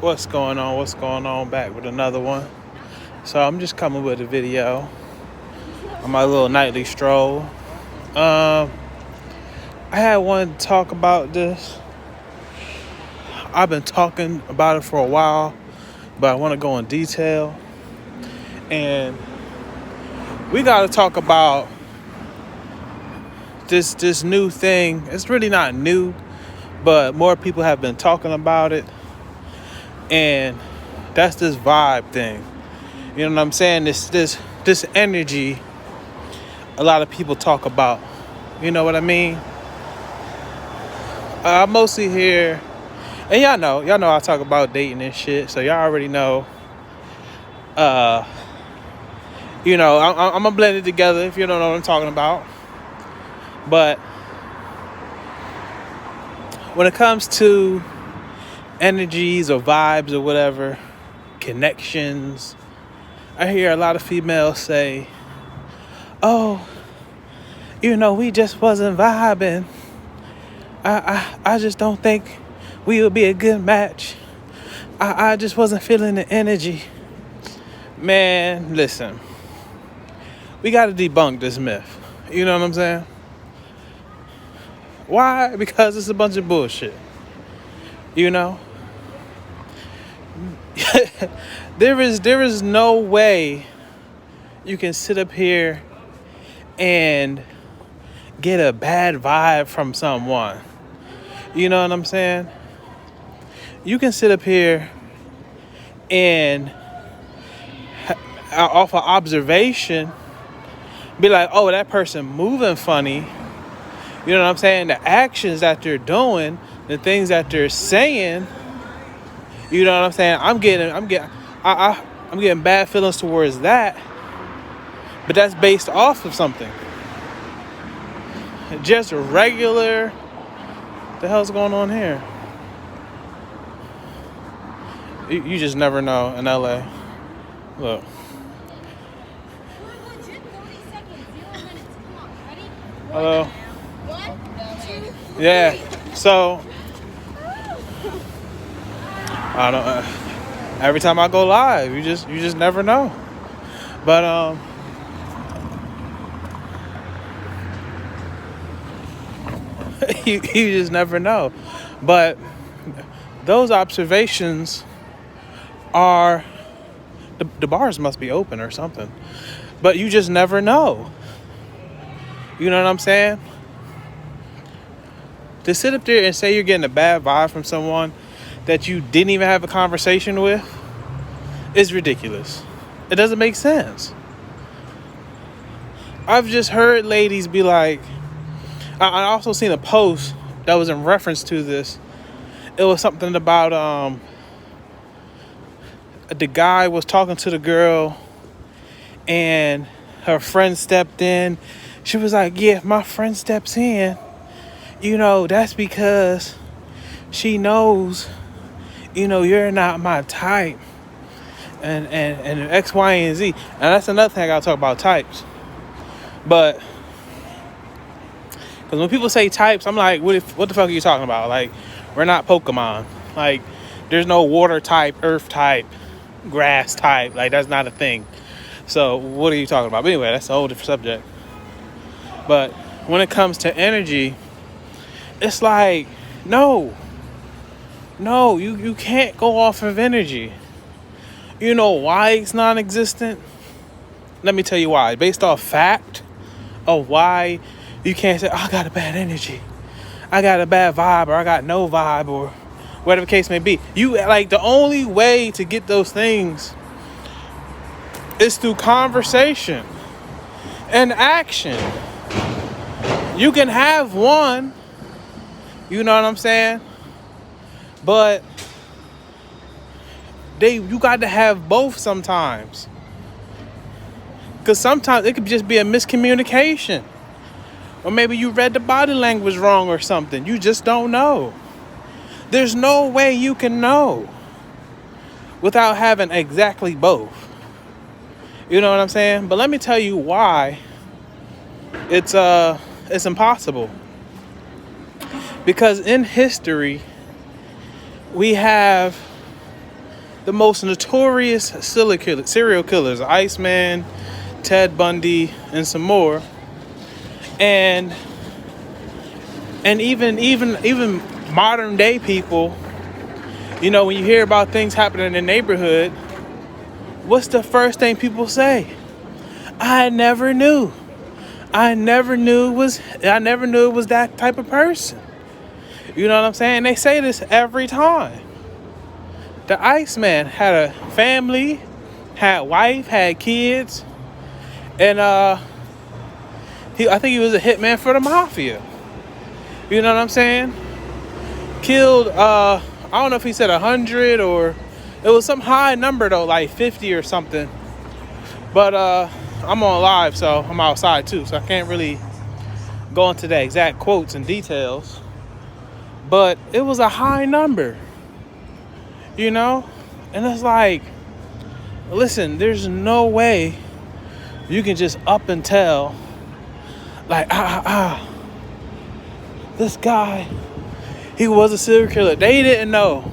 What's going on? What's going on? Back with another one. So I'm just coming with a video on my little nightly stroll. I had wanted to talk about this. I've been talking about it for a while, but I want to go in detail. And we got to talk about this new thing. It's really not new, but more people have been talking about it. And that's this vibe thing. You know what I'm saying? This energy a lot of people talk about. You know what I mean? I mostly hear, and y'all know I talk about dating and shit, so y'all already know. I'm gonna blend it together if you don't know what I'm talking about. But when it comes to energies or vibes or whatever, connections, I hear a lot of females say, oh, we just wasn't vibing. I just don't think we would be a good match. I just wasn't feeling the energy. Man, listen. We got to debunk this myth. You know what I'm saying? Why? Because it's a bunch of bullshit. There is no way you can sit up here and get a bad vibe from someone. You know what I'm saying? You can sit up here and off of observation be like, oh, that person moving funny. You know what I'm saying? The actions that they're doing, the things that they're saying, you know what I'm saying? I'm getting bad feelings towards that. But that's based off of something. Just regular. What the hell's going on here? You just never know in LA. Look. Hello. Yeah. So I don't. Every time I go live, you just never know. But you just never know. But those observations are the bars must be open or something. But you just never know. You know what I'm saying? To sit up there and say you're getting a bad vibe from someone that you didn't even have a conversation with is ridiculous. It doesn't make sense. I've just heard ladies be like, I also seen a post that was in reference to this. It was something about the guy was talking to the girl and her friend stepped in. She was like, yeah, if my friend steps in, that's because she knows, you're not my type. And X, Y, and Z. And that's another thing I gotta talk about, types. But because when people say types, I'm like, what the fuck are you talking about? Like, we're not Pokemon. Like, there's no water type, earth type, grass type. Like, that's not a thing. So what are you talking about? But anyway, that's a whole different subject. But when it comes to energy, it's like, no, you can't go off of energy. You know why it's non-existent? Let me tell you why. Based off fact of why you can't say, oh, I got a bad energy, I got a bad vibe, or I got no vibe, or whatever the case may be. The only way to get those things is through conversation and action. You can have one, you know what I'm saying? But you got to have both sometimes. Because sometimes it could just be a miscommunication. Or maybe you read the body language wrong or something. You just don't know. There's no way you can know without having exactly both. You know what I'm saying? But let me tell you why it's impossible. Because in history, we have the most notorious serial killers, Iceman, Ted Bundy, and some more. And even modern day people, you know, when you hear about things happening in the neighborhood, what's the first thing people say? I never knew it was that type of person. You know what I'm saying? They say this every time. The Iceman had a family, had wife, had kids, and I think he was a hitman for the mafia. You know what I'm saying? Killed, I don't know if he said 100 or it was some high number though, like 50 or something. But I'm on live, so I'm outside too, so I can't really go into the exact quotes and details. But it was a high number, you know? And it's like, listen, there's no way you can just up and tell, like, this guy, he was a serial killer. They didn't know.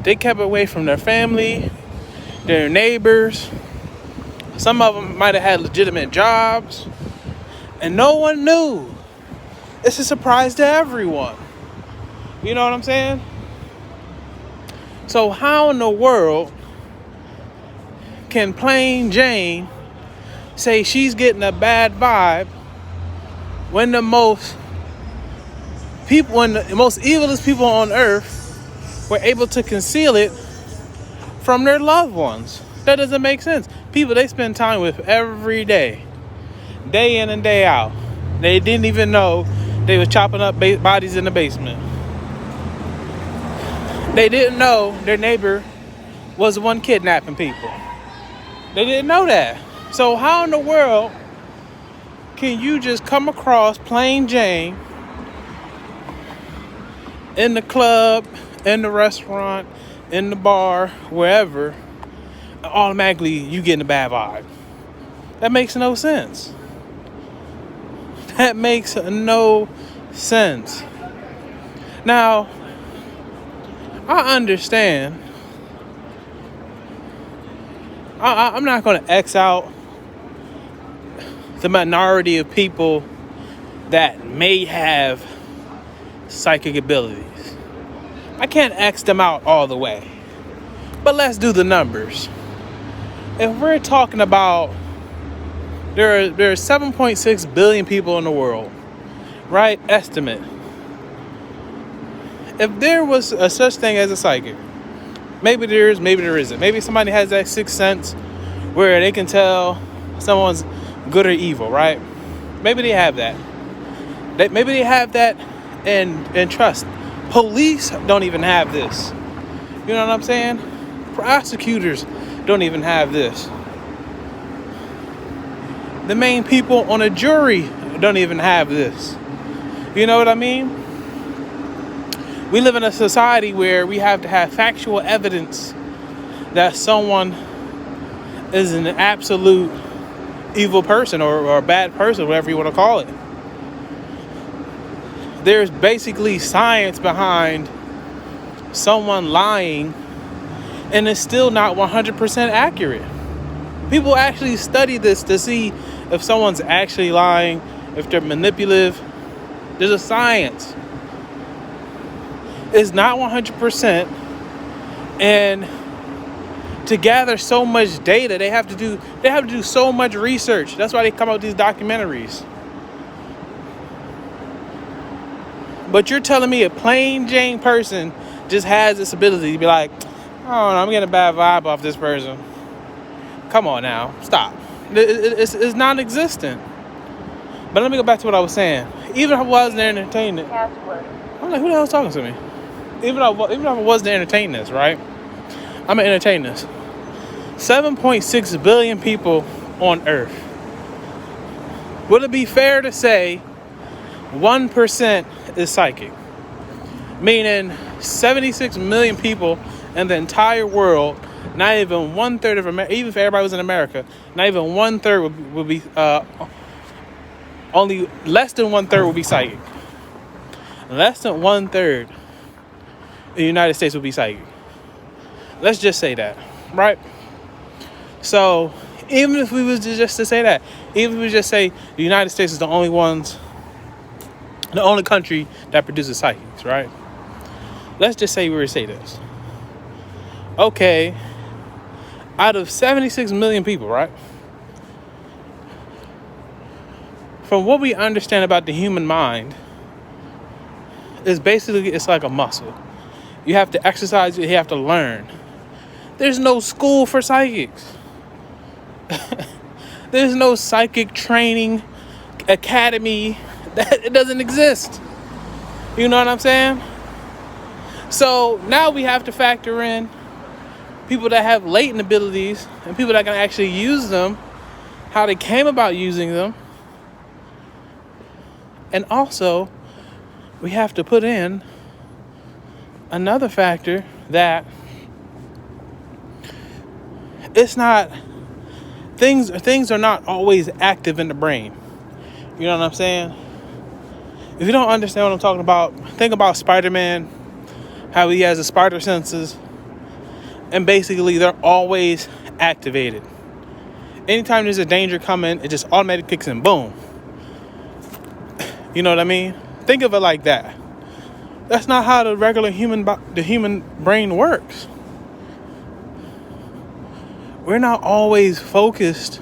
They kept away from their family, their neighbors. Some of them might have had legitimate jobs, and no one knew. It's a surprise to everyone. You know what I'm saying? So how in the world can Plain Jane say she's getting a bad vibe when the most evilest people on earth were able to conceal it from their loved ones? That doesn't make sense. People they spend time with every day in and day out. They didn't even know they were chopping up bodies in the basement. They didn't know their neighbor was the one kidnapping people. They didn't know that. So how in the world can you just come across Plain Jane in the club, in the restaurant, in the bar, wherever, automatically you getting a bad vibe? That makes no sense. That makes no sense. Now, I understand. I'm not going to X out the minority of people that may have psychic abilities. I can't X them out all the way. But let's do the numbers. If we're talking about there are 7.6 billion people in the world, right? Estimate. If there was a such thing as a psychic, maybe there is, maybe there isn't. Maybe somebody has that sixth sense where they can tell someone's good or evil, right? Maybe they have that. Maybe they have that and trust. Police don't even have this. You know what I'm saying? Prosecutors don't even have this. The main people on a jury don't even have this. You know what I mean? We live in a society where we have to have factual evidence that someone is an absolute evil person or a bad person, whatever you want to call it. There's basically science behind someone lying, and it's still not 100% accurate. People actually study this to see if someone's actually lying, if they're manipulative. There's a science. It's not 100%, and to gather so much data, they have to do so much research. That's why they come out with these documentaries. But you're telling me a plain Jane person just has this ability to be like, oh, I'm getting a bad vibe off this person. Come on now, stop. It's non-existent. But let me go back to what I was saying. Even if I wasn't entertaining it, I'm like, who the hell's talking to me? Even if I wasn't entertaining this, right? I'm gonna entertain this. 7.6 billion people on Earth. Would it be fair to say 1% is psychic? Meaning 76 million people in the entire world, not even 1/3 of America, even if everybody was in America, not even 1/3 would be, only less than 1/3 would be psychic. Less than 1/3 in the United States would be psychic. Let's just say that, right? So even if we was just to say that, even if we just say the United States is the only country that produces psychics, right? Let's just say we were to say this. Okay, out of 76 million people, right? From what we understand about the human mind, it's like a muscle. You have to exercise it, you have to learn. There's no school for psychics. There's no psychic training academy. It doesn't exist. You know what I'm saying? So now we have to factor in people that have latent abilities and people that can actually use them, how they came about using them. And also, we have to put in another factor that it's not, things are not always active in the brain. You know what I'm saying? If you don't understand what I'm talking about, think about Spider-Man, how he has the spider senses, and basically they're always activated. Anytime there's a danger coming, it just automatically kicks in, boom. You know what I mean? Think of it like that. That's not how the regular human brain works. We're not always focused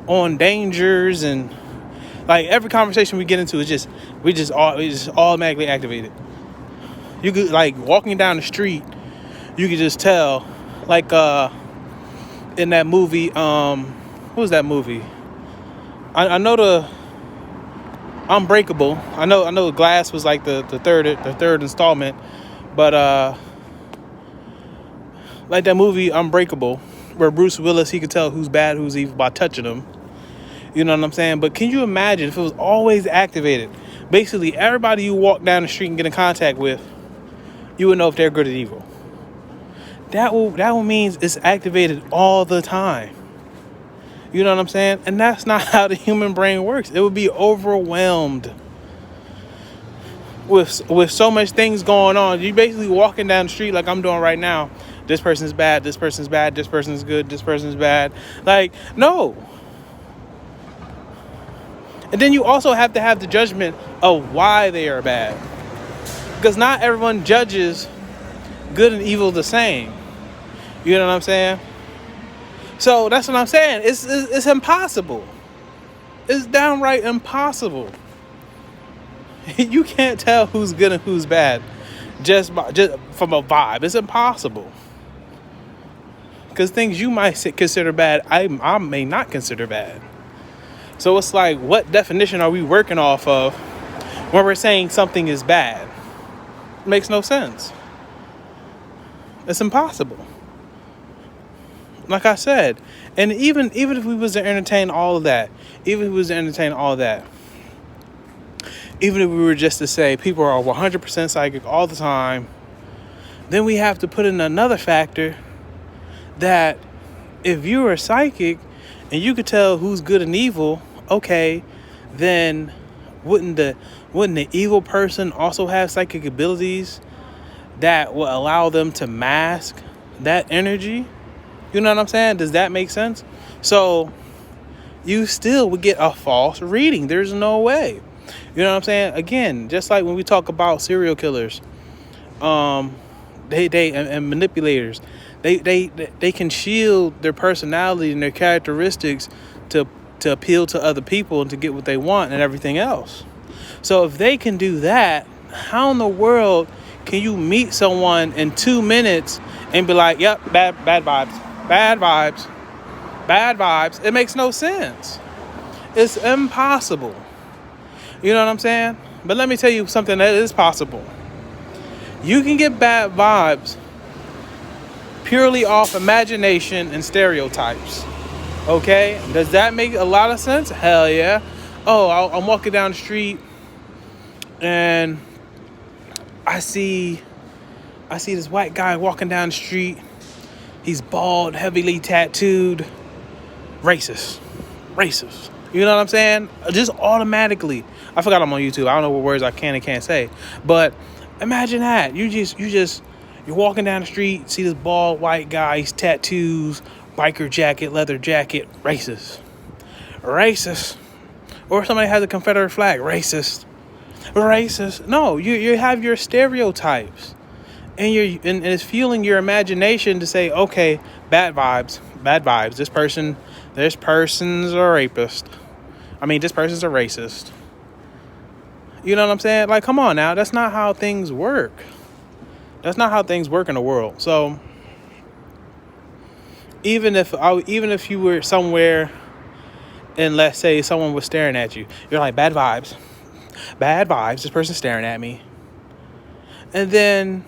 on dangers, and like every conversation we get into is we just automatically activated. You could, like, walking down the street, you could just tell, like in that movie, what was that movie? I know the Unbreakable. I know Glass was like the third installment, but like that movie Unbreakable, where Bruce Willis, he could tell who's bad, who's evil by touching them. You know what I'm saying? But can you imagine if it was always activated? Basically, everybody you walk down the street and get in contact with, you would know if they're good or evil. That will means it's activated all the time. You know what I'm saying? And that's not how the human brain works. It would be overwhelmed with so much things going on. You basically walking down the street like I'm doing right now. This person's bad, this person's bad, this person's good, this person's bad. Like, no. And then you also have to have the judgment of why they are bad. Because not everyone judges good and evil the same. You know what I'm saying? So that's what I'm saying. It's impossible. It's downright impossible. You can't tell who's good and who's bad just from a vibe. It's impossible. Because things you might consider bad, I may not consider bad. So it's like, what definition are we working off of when we're saying something is bad? It makes no sense. It's impossible. Like I said, and even if we was to entertain all of that, even if we were just to say people are 100% psychic all the time, then we have to put in another factor that if you were psychic and you could tell who's good and evil, okay, then wouldn't the evil person also have psychic abilities that will allow them to mask that energy? You know what I'm saying? Does that make sense? So you still would get a false reading. There's no way. You know what I'm saying? Again, just like when we talk about serial killers, and manipulators, they can shield their personality and their characteristics to appeal to other people and to get what they want and everything else. So if they can do that, how in the world can you meet someone in 2 minutes and be like, yep, bad vibes. Bad vibes. It makes no sense. It's impossible. You know what I'm saying? But let me tell you something that is possible. You can get bad vibes purely off imagination and stereotypes. Okay? Does that make a lot of sense? Hell yeah. Oh, I'm walking down the street and I see this white guy walking down the street. He's bald, heavily tattooed. Racist. You know what I'm saying? Just automatically. I forgot I'm on YouTube. I don't know what words I can and can't say. But imagine that. You're You're walking down the street, see this bald white guy, he's tattoos, biker jacket, leather jacket, racist. Racist. Or somebody has a Confederate flag, racist. Racist. No, you have your stereotypes. And it's fueling your imagination to say, okay, bad vibes. This person's a rapist. This person's a racist. You know what I'm saying? Like, come on now. That's not how things work. That's not how things work in the world. So even if you were somewhere and let's say someone was staring at you, you're like, bad vibes. This person's staring at me. And then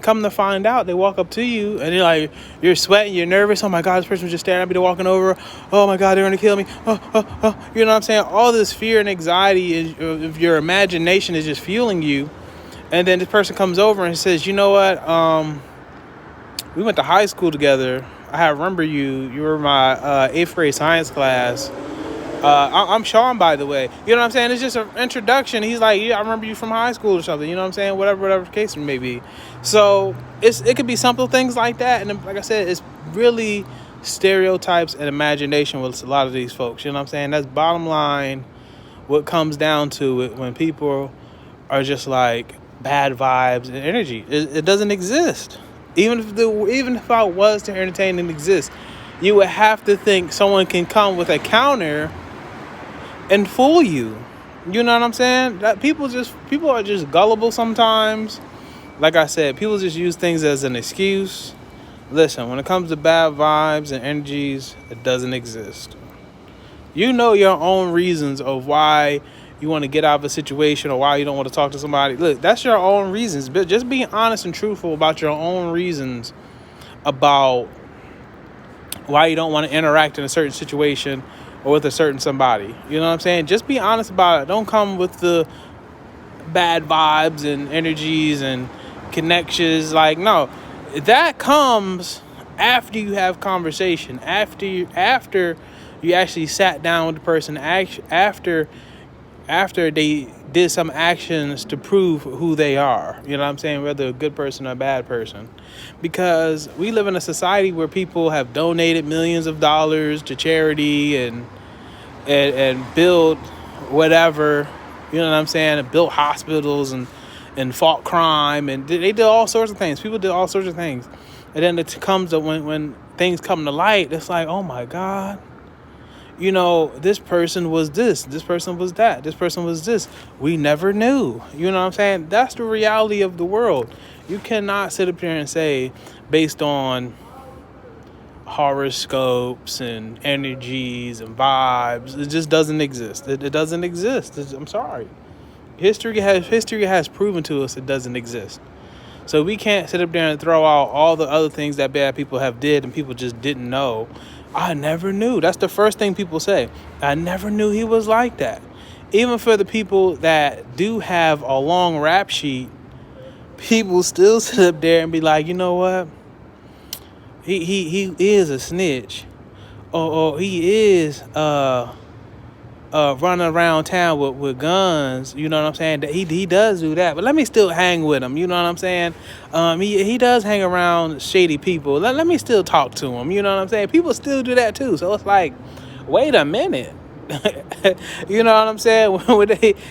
come to find out, they walk up to you and you're sweating, you're nervous. Oh my God, this person was just staring at me. They're walking over. Oh my God, they're going to kill me. Oh. You know what I'm saying? All this fear and anxiety of your imagination is just fueling you. And then this person comes over and says, you know what? We went to high school together. I remember you. You were my 8th grade science class. I'm Sean, by the way. You know what I'm saying? It's just an introduction. He's like, yeah, I remember you from high school or something. You know what I'm saying? Whatever the case may be. So it could be simple things like that. And like I said, it's really stereotypes and imagination with a lot of these folks. You know what I'm saying? That's bottom line. What comes down to it when people are just like bad vibes and energy. It doesn't exist. Even if I was to entertain and exist, you would have to think someone can come with a counter and fool you. You know what I'm saying? That people are just gullible sometimes. Like I said, people just use things as an excuse. Listen, when it comes to bad vibes and energies, it doesn't exist. You know your own reasons of why you want to get out of a situation or why you don't want to talk to somebody. Look, that's your own reasons. But just being honest and truthful about your own reasons about why you don't want to interact in a certain situation or with a certain somebody. You know what I'm saying? Just be honest about it. Don't come with the bad vibes and energies and connections. Like, no, that comes after you have conversation, after you actually sat down with the person, after they did some actions to prove who they are. You know what I'm saying? Whether a good person or a bad person. Because we live in a society where people have donated millions of dollars to charity and build whatever, you know what I'm saying, and built hospitals and fought crime, and they did all sorts of things. People did all sorts of things. And then it comes to when things come to light, it's like, oh my God, you know, this person was this person was that, this person was this. We never knew. You know what I'm saying? That's the reality of the world. You cannot sit up here and say, based on horoscopes and energies and vibes, it just doesn't exist. It doesn't exist. I'm sorry. History has proven to us it doesn't exist. So we can't sit up there and throw out all the other things that bad people have did and people just didn't know. I never knew. That's the first thing people say. I never knew he was like that. Even for the people that do have a long rap sheet, people still sit up there and be like, you know what? He is a snitch. Or he is running around town with guns. You know what I'm saying? He does do that. But let me still hang with him. You know what I'm saying? He does hang around shady people. Let me still talk to him. You know what I'm saying? People still do that too. So it's like, wait a minute. You know what I'm saying?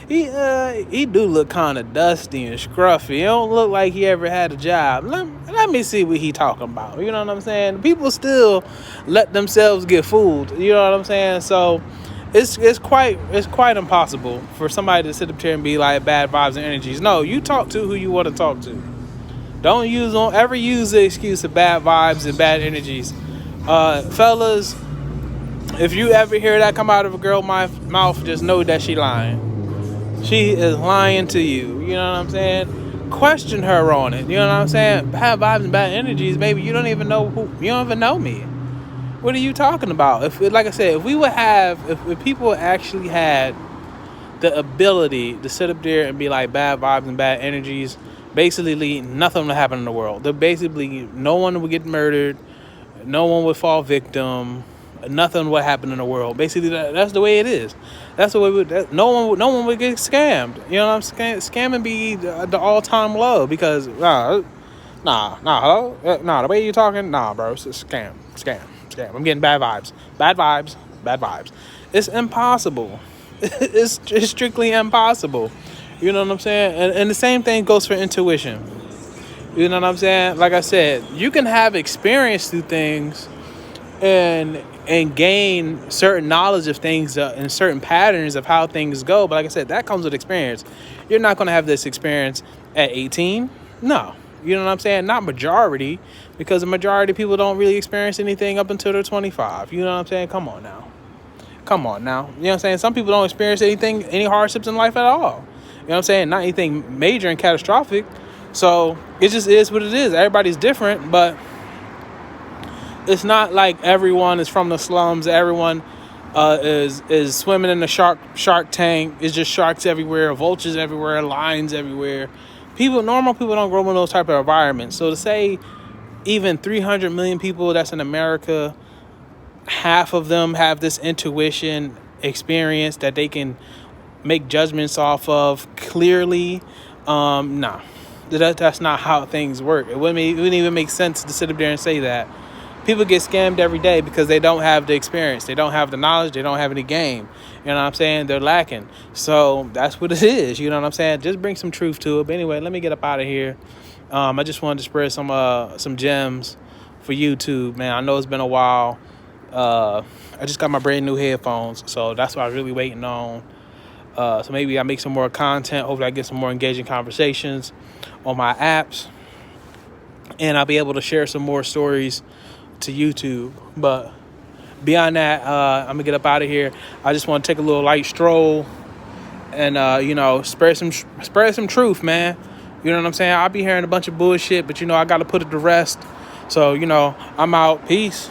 He do look kind of dusty and scruffy. He don't look like he ever had a job. Let me see what he talking about. You know what I'm saying? People still let themselves get fooled. You know what I'm saying? So it's quite impossible for somebody to sit up here and be like bad vibes and energies. No, you talk to who you want to talk to. Don't ever use the excuse of bad vibes and bad energies. Fellas, if you ever hear that come out of a girl's mouth, just know that she lying. She is lying to you. You know what I'm saying? Question her on it. You know what I'm saying? Bad vibes and bad energies, baby. You don't even know me. What are you talking about? Like I said, if people actually had the ability to sit up there and be like bad vibes and bad energies, basically nothing would happen in the world. Basically, no one would get murdered, no one would fall victim, nothing would happen in the world. Basically, that's the way it is. That's the way. No one would get scammed. You know what I'm saying? Scamming be the all-time low because Hello? Nah, the way you talking, nah, bro, it's a scam. I'm getting bad vibes. It's impossible. It's strictly impossible. You know what I'm saying? And the same thing goes for intuition. You know what I'm saying? Like I said, you can have experience through things and gain certain knowledge of things and certain patterns of how things go. But like I said, that comes with experience. You're not going to have this experience at 18. No. You know what I'm saying? Not majority, because the majority of people don't really experience anything up until they're 25. You know what I'm saying? Come on now. You know what I'm saying? Some people don't experience any hardships in life at all. You know what I'm saying? Not anything major and catastrophic. So it just is what it is. Everybody's different, but it's not like everyone is from the slums. Everyone is swimming in the shark tank. It's just sharks everywhere, vultures everywhere, lions everywhere. Normal people don't grow up in those type of environments. So to say even 300 million people that's in America, half of them have this intuition experience that they can make judgments off of clearly. Nah, that's not how things work. It wouldn't even make sense to sit up there and say that. People get scammed every day because they don't have the experience. They don't have the knowledge. They don't have any game. You know what I'm saying? They're lacking. So that's what it is. You know what I'm saying? Just bring some truth to it. But anyway, let me get up out of here. I just wanted to spread some gems for YouTube, man. I know it's been a while. I just got my brand new headphones, so that's what I was really waiting on. So maybe I make some more content. Hopefully I get some more engaging conversations on my apps, and I'll be able to share some more stories to YouTube. But beyond that, I'm gonna get up out of here. I just want to take a little light stroll and spread some truth, man. You know what I'm saying? I'll be hearing a bunch of bullshit, but I gotta put it to rest. So I'm out. Peace.